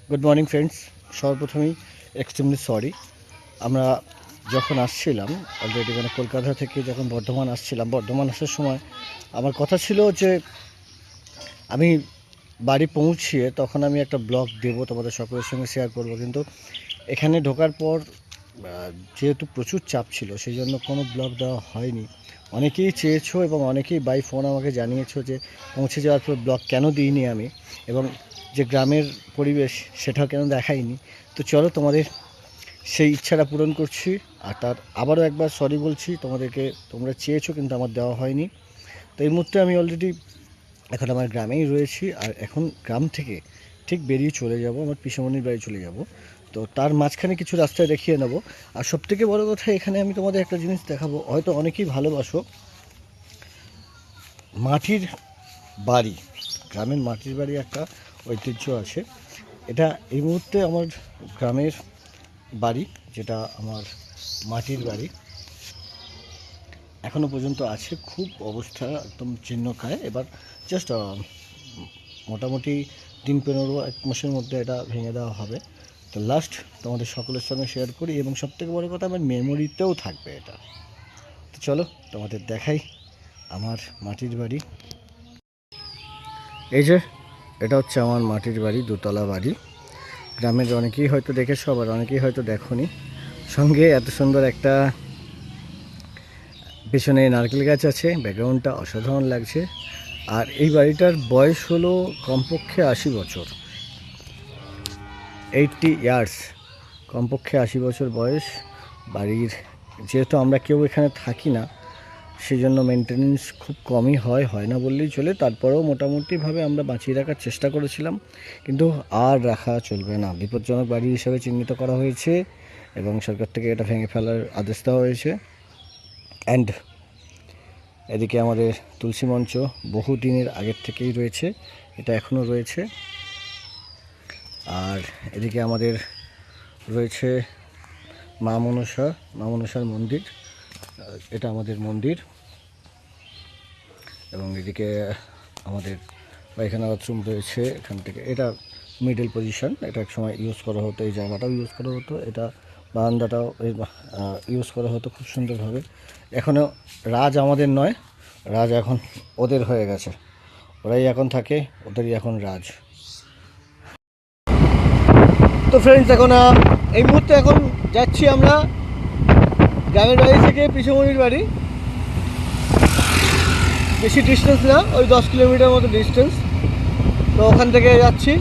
Good morning friends. সর্বপ্রথমেই extremely sorry. আমরা যখন আসছিলাম অলরেডি কলকাতা থেকে যখন বর্ধমান আসছিলাম, বর্ধমান আসার সময় আমার কথা ছিল যে আমি বাড়ি পৌঁছিয়ে তখন আমি একটা ব্লগ দেবো, তোমাদের সকলের সঙ্গে শেয়ার করব। কিন্তু এখানে ঢোকার পর যেহেতু প্রচুর চাপ ছিল, সেই জন্য কোনো ব্লগ দেওয়া হয়নি। অনেকেই চেয়েছো এবং অনেকেই বাই ফোন আমাকে জানিয়েছো যে পৌঁছে যাওয়ার পর ব্লগ কেন দিইনি আমি, এবং যে গ্রামের পরিবেশ সেটাও কেন দেখাইনি। তো চলো তোমাদের সেই ইচ্ছাটা পূরণ করছি। আর তার আবারও একবার সরি বলছি তোমাদেরকে, তোমরা চেয়েছো কিন্তু আমার দেওয়া হয়নি। তো এই মুহূর্তে আমি অলরেডি এখন আমার গ্রামেই রয়েছি, আর এখন গ্রাম থেকে ঠিক বেরিয়ে চলে যাব, আমার পিসেমণির বাড়ি চলে যাব। তো তার মাঝখানে কিছু রাস্তায় দেখিয়ে নেব। আর সবথেকে বড় কথা, এখানে আমি তোমাদের একটা জিনিস দেখাবো, হয়তো অনেকেই ভালোবাসো মাটির বাড়ি। গ্রামের মাটির বাড়ি একটা ঐতিহ্য আছে। এটা এই মুহূর্তে আমার গ্রামের বাড়ি, যেটা আমার মাটির বাড়ি, এখনও পর্যন্ত আছে। খুব অবস্থা একদম জীর্ণকায়। এবার জাস্ট মোটামুটি 3-15 মাসের মধ্যে এটা ভেঙে দেওয়া হবে। তো লাস্ট তোমাদের সকলের সঙ্গে শেয়ার করি, এবং সবথেকে বড় কথা আমার মেমোরিতেও থাকবে এটা। তো চলো তোমাদের দেখাই আমার মাটির বাড়ি। এই যে এটা হচ্ছে আমার মাটির বাড়ি, দোতলা বাড়ি। গ্রামের অনেকেই হয়তো দেখেছো, আবার অনেকেই হয়তো দেখোনি। সঙ্গে এত সুন্দর একটা পেছনে নারকেল গাছ আছে, ব্যাকগ্রাউন্ডটা অসাধারণ লাগছে। আর এই বাড়িটার বয়স হলো কমপক্ষে 80 বছর, 80 ইয়ার্স, কমপক্ষে 80 বছর বয়স বাড়ির। যেহেতু আমরা কেউ এখানে থাকি না, সেই জন্য মেনটেনেন্স খুব কমই হয় না বললেই চলে। তারপরেও মোটামুটিভাবে আমরা বাঁচিয়ে রাখার চেষ্টা করেছিলাম, কিন্তু আর রাখা চলবে না, বিপজ্জনক বাড়ি হিসাবে চিহ্নিত করা হয়েছে এবং সরকার থেকে এটা ভেঙে ফেলার আদেশ দেওয়া হয়েছে। অ্যান্ড এদিকে আমাদের তুলসী মঞ্চ বহু দিনের আগের থেকেই রয়েছে, এটা এখনও রয়েছে। আর এদিকে আমাদের রয়েছে মা মনসার মন্দির, এটা আমাদের মন্দির। এবং এদিকে আমাদের পায়খানা বাথরুম রয়েছে। এখান থেকে এটা মিডল পজিশন, এটা এক সময় ইউজ করা হতো, এই জায়গাটাও ইউজ করা হতো, এটা বারান্দাটাও ইউজ করা হতো খুব সুন্দরভাবে। এখনও রাজ আমাদের নয়, রাজ এখন ওদের হয়ে গেছে, ওরাই এখন থাকে, ওদেরই এখন রাজ। তো ফ্রেন্ডস, এখন এই মুহূর্তে এখন যাচ্ছি আমরা গ্রামের বাড়ি থেকে পিসেমণির বাড়ি। বেশি ডিস্টেন্স না, ওই 10 কিলোমিটার মতো ডিস্টেন্স। তো ওখান থেকে যাচ্ছি।